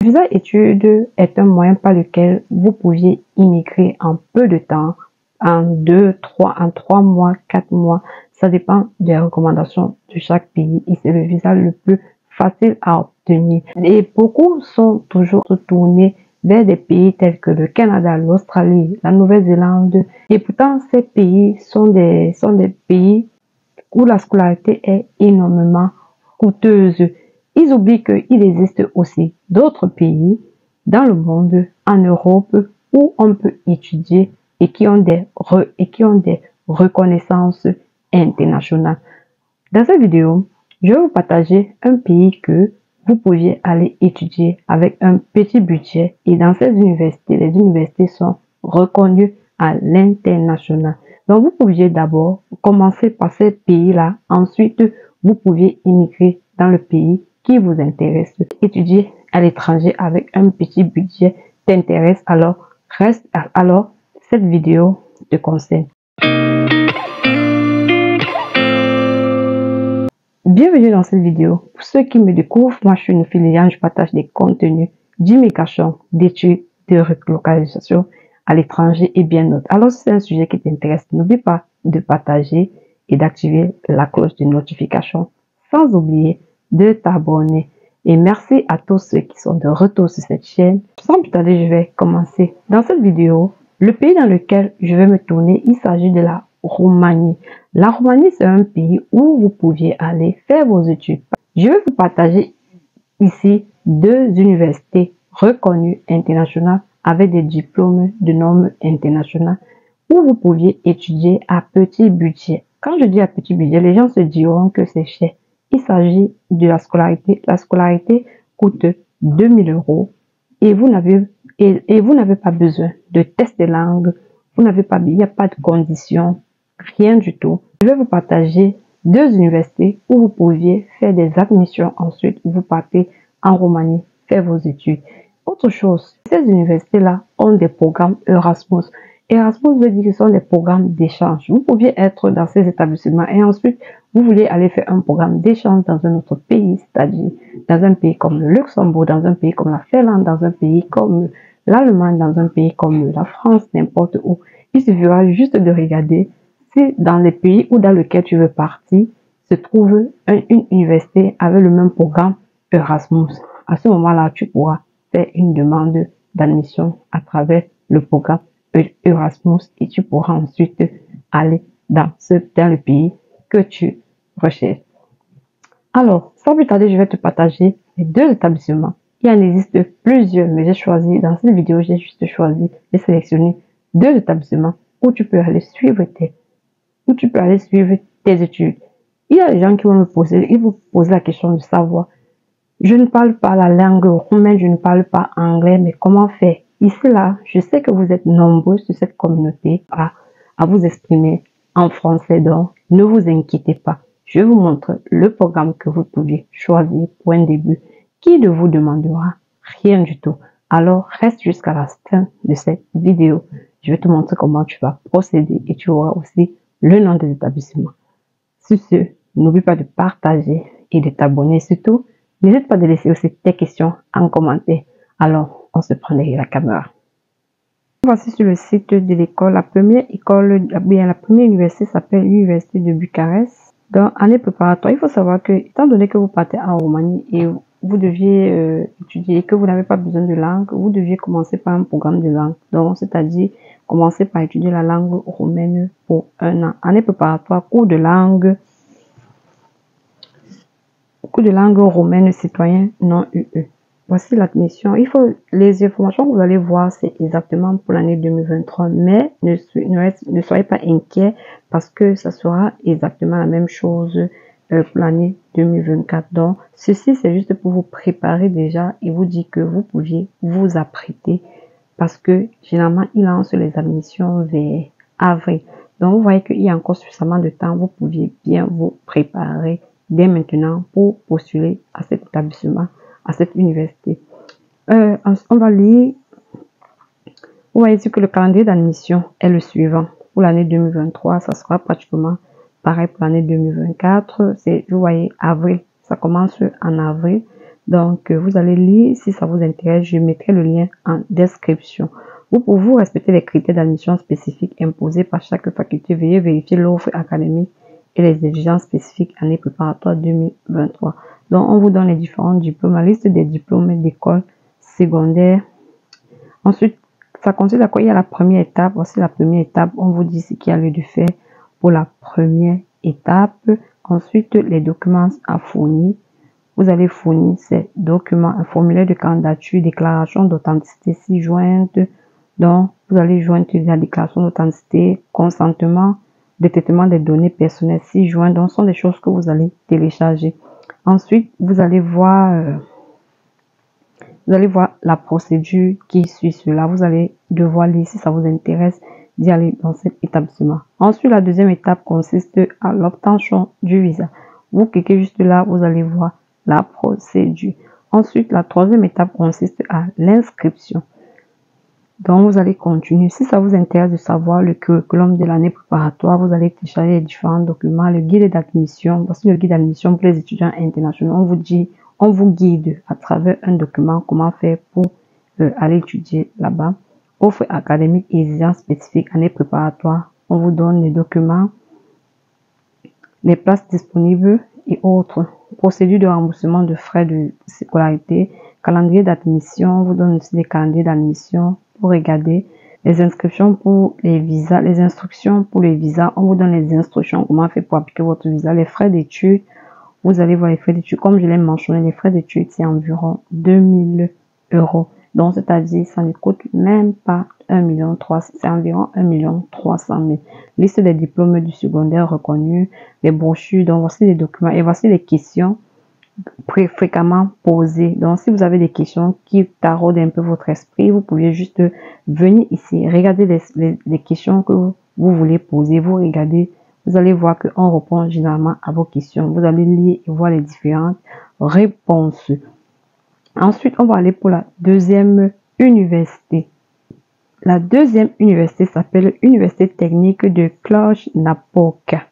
Le visa études est un moyen par lequel vous pouviez immigrer en peu de temps, en 3 mois, 4 mois. Ça dépend des recommandations de chaque pays et c'est le visa le plus facile à obtenir. Et beaucoup sont toujours tournés vers des pays tels que le Canada, l'Australie, la Nouvelle-Zélande. Et pourtant, ces pays sont des pays où la scolarité est énormément coûteuse. Ils oublient qu'il existe aussi d'autres pays dans le monde, en Europe, où on peut étudier et qui ont des reconnaissances internationales. Dans cette vidéo, je vais vous partager un pays que vous pouviez aller étudier avec un petit budget. Et dans ces universités, les universités sont reconnues à l'international. Donc, vous pouviez d'abord commencer par ces pays-là. Ensuite, vous pouviez immigrer dans le pays qui vous intéresse. Étudier à l'étranger avec un petit budget t'intéresse, alors cette vidéo te concerne. Bienvenue dans cette vidéo. Pour ceux qui me découvrent, moi je suis une filiale, je partage des contenus d'immigration, d'études, de relocalisation à l'étranger et bien d'autres. Alors si c'est un sujet qui t'intéresse, n'oublie pas de partager et d'activer la cloche de notification, sans oublier de t'abonner. Et merci à tous ceux qui sont de retour sur cette chaîne. Sans plus tarder, je vais commencer. Dans cette vidéo, le pays dans lequel je vais me tourner, il s'agit de la Roumanie. La Roumanie, c'est un pays où vous pouviez aller faire vos études. Je vais vous partager ici 2 universités reconnues internationales avec des diplômes de normes internationales où vous pouviez étudier à petit budget. Quand je dis à petit budget, les gens se diront que c'est cher. Il s'agit de la scolarité. La scolarité coûte 2000 € et vous n'avez pas besoin de test de langue. Il n'y a pas de conditions, rien du tout. Je vais vous partager 2 universités où vous pouviez faire des admissions. Ensuite, vous partez en Roumanie faire vos études. Autre chose, ces universités-là ont des programmes Erasmus. Erasmus veut dire que ce sont des programmes d'échange. Vous pouviez être dans ces établissements et ensuite, vous voulez aller faire un programme d'échange dans un autre pays, c'est-à-dire dans un pays comme le Luxembourg, dans un pays comme la Finlande, dans un pays comme l'Allemagne, dans un pays comme la France, n'importe où. Il suffira juste de regarder si dans les pays ou dans lequel tu veux partir se trouve une université avec le même programme Erasmus. À ce moment-là, tu pourras faire une demande d'admission à travers le programme Erasmus et tu pourras ensuite aller dans le pays que tu recherches. Alors, sans plus tarder, je vais te partager les 2 établissements. Il en existe plusieurs, mais j'ai choisi, dans cette vidéo, j'ai juste choisi de sélectionner 2 établissements où tu peux aller suivre tes études. Il y a des gens qui vont me poser, ils vont poser la question de savoir, je ne parle pas la langue roumaine, je ne parle pas anglais, mais comment faire? Ici, là, je sais que vous êtes nombreux sur cette communauté à vous exprimer en français, donc ne vous inquiétez pas. Je vous montre le programme que vous pouvez choisir pour un début qui ne vous demandera rien du tout. Alors, reste jusqu'à la fin de cette vidéo. Je vais te montrer comment tu vas procéder et tu auras aussi le nom des établissements. Sur ce, n'oublie pas de partager et de t'abonner. Surtout, n'hésite pas de laisser aussi tes questions en commentaire. Alors, on se prend derrière la caméra. Voici sur le site de l'école. La première université s'appelle l'Université de Bucarest. Dans année préparatoire, il faut savoir que, étant donné que vous partez en Roumanie et vous deviez étudier et que vous n'avez pas besoin de langue, vous deviez commencer par un programme de langue. Donc, c'est-à-dire commencer par étudier la langue roumaine pour 1 an. Année préparatoire, cours de langue roumaine citoyen non UE. Voici l'admission. Les informations que vous allez voir, c'est exactement pour l'année 2023. Mais ne soyez pas inquiets parce que ça sera exactement la même chose pour l'année 2024. Donc, ceci, c'est juste pour vous préparer déjà et vous dire que vous pouviez vous apprêter parce que généralement, il lance les admissions vers avril. Donc, vous voyez qu'il y a encore suffisamment de temps. Vous pouviez bien vous préparer dès maintenant pour postuler à cet établissement, à cette université. On va lire. Vous voyez ici que le calendrier d'admission est le suivant. Pour l'année 2023, ça sera pratiquement pareil pour l'année 2024. Vous voyez, avril. Ça commence en avril. Donc, vous allez lire si ça vous intéresse. Je mettrai le lien en description. Pour vous respecter les critères d'admission spécifiques imposés par chaque faculté, veuillez vérifier l'offre académique et les exigences spécifiques année préparatoire 2023. Donc, on vous donne les différents diplômes, la liste des diplômes d'école secondaire. Ensuite, ça consiste à quoi? Il y a la première étape. Voici la première étape. On vous dit ce qu'il y a lieu de faire pour la première étape. Ensuite, les documents à fournir. Vous allez fournir ces documents, un formulaire de candidature, déclaration d'authenticité ci-jointe. Donc, vous allez joindre la déclaration d'authenticité, consentement, de traitement des données personnelles ci-jointe. Donc, ce sont des choses que vous allez télécharger. Ensuite, vous allez voir la procédure qui suit cela. Vous allez devoir lire si ça vous intéresse d'y aller dans cet établissement. Ensuite, la deuxième étape consiste à l'obtention du visa. Vous cliquez juste là, vous allez voir la procédure. Ensuite, la troisième étape consiste à l'inscription. Donc, vous allez continuer. Si ça vous intéresse de savoir le curriculum de l'année préparatoire, vous allez télécharger les différents documents, le guide d'admission. Voici le guide d'admission pour les étudiants internationaux. On vous guide à travers un document comment faire pour aller étudier là-bas. Offre académique et exigences spécifiques année préparatoire. On vous donne les documents, les places disponibles et autres. Procédure de remboursement de frais de scolarité, calendrier d'admission. On vous donne aussi des calendriers d'admission pour regarder les inscriptions pour les visas, les instructions pour les visas. On vous donne les instructions, comment faire pour appliquer votre visa, les frais d'études. Vous allez voir les frais d'études. Comme je l'ai mentionné, les frais d'études, c'est environ 2000 €. Donc, c'est-à-dire, ça ne coûte même pas 1,3 million, c'est environ 1,3 million. Liste des diplômes du secondaire reconnus, les brochures. Donc, voici les documents et voici les questions fréquemment posées. Donc, si vous avez des questions qui taraudent un peu votre esprit, vous pouvez juste venir ici, regarder les questions que vous voulez poser. Vous regardez, vous allez voir qu'on répond généralement à vos questions. Vous allez lire et voir les différentes réponses. Ensuite, on va aller pour la deuxième université. La deuxième université s'appelle Université technique de Cluj-Napoca.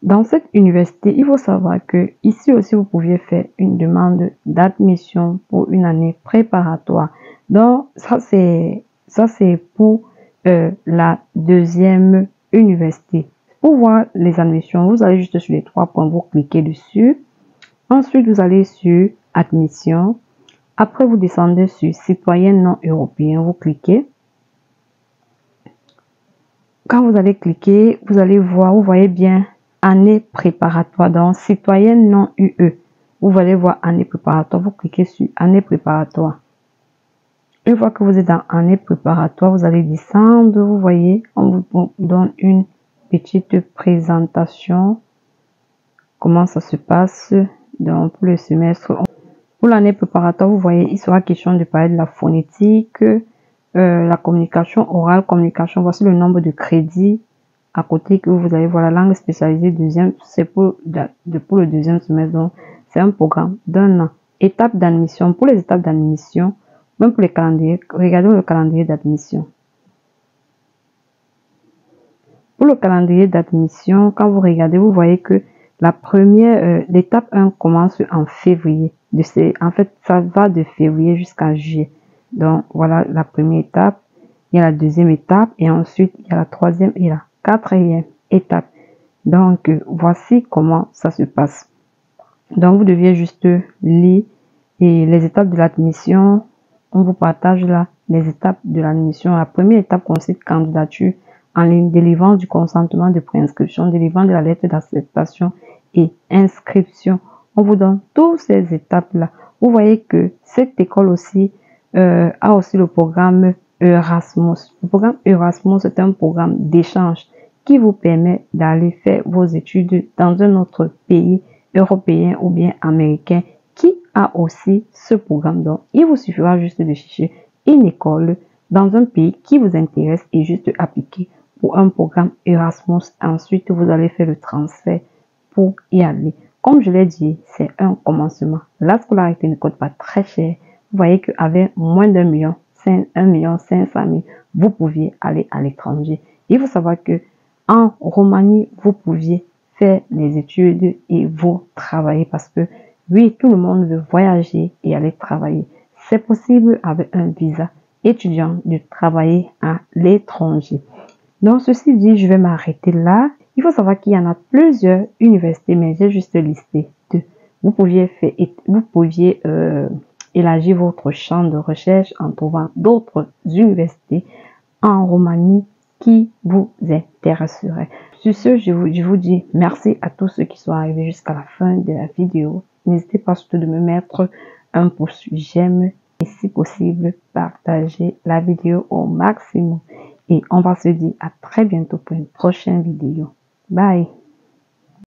Dans cette université, il faut savoir que ici aussi, vous pouviez faire une demande d'admission pour une année préparatoire. Donc, ça c'est pour la deuxième université. Pour voir les admissions, vous allez juste sur les 3 points, vous cliquez dessus. Ensuite, vous allez sur admission. Après, vous descendez sur citoyen non européen, vous cliquez. Quand vous allez cliquer, vous allez voir, vous voyez bien année préparatoire, donc citoyen non UE. Vous allez voir année préparatoire, vous cliquez sur année préparatoire. Une fois que vous êtes dans année préparatoire, vous allez descendre, vous voyez, on vous donne une petite présentation. Comment ça se passe donc pour le semestre. Pour l'année préparatoire, vous voyez, il sera question de parler de la phonétique, la communication orale, communication. Voici le nombre de crédits à côté que vous allez voir. La langue spécialisée deuxième, c'est pour le deuxième semestre. Donc, c'est un programme d'un an. Étape d'admission. Pour les étapes d'admission, même pour les calendriers, regardez le calendrier d'admission. Pour le calendrier d'admission, quand vous regardez, vous voyez que la première, l'étape 1 commence en février. En fait, ça va de février jusqu'à juillet. Donc, voilà la première étape. Il y a la deuxième étape et ensuite, il y a la troisième et la quatrième étape. Donc, voici comment ça se passe. Donc, vous deviez juste lire et les étapes de l'admission. On vous partage là les étapes de l'admission. La première étape consiste candidature en ligne, délivrance du consentement de préinscription, délivrance de la lettre d'acceptation et inscription. On vous donne toutes ces étapes-là. Vous voyez que cette école aussi a aussi le programme Erasmus. Le programme Erasmus, c'est un programme d'échange qui vous permet d'aller faire vos études dans un autre pays européen ou bien américain qui a aussi ce programme. Donc, il vous suffira juste de chercher une école dans un pays qui vous intéresse et juste appliquer pour un programme Erasmus. Ensuite, vous allez faire le transfert pour y aller. Comme je l'ai dit, c'est un commencement. La scolarité ne coûte pas très cher. Vous voyez qu'avec moins d'1 million, 1,5 million, vous pouviez aller à l'étranger. Il faut savoir que en Roumanie, vous pouviez faire les études et vous travailler parce que Oui, tout le monde veut voyager et aller travailler. C'est possible avec un visa étudiant de travailler à l'étranger. Donc, ceci dit, je vais m'arrêter là. Il faut savoir qu'il y en a plusieurs universités, mais j'ai juste listé deux. Vous pouviez élargir votre champ de recherche en trouvant d'autres universités en Roumanie qui vous intéresseraient. Sur ce, je vous dis merci à tous ceux qui sont arrivés jusqu'à la fin de la vidéo. N'hésitez pas surtout de me mettre un pouce j'aime et si possible, partagez la vidéo au maximum. Et on va se dire à très bientôt pour une prochaine vidéo. Bye!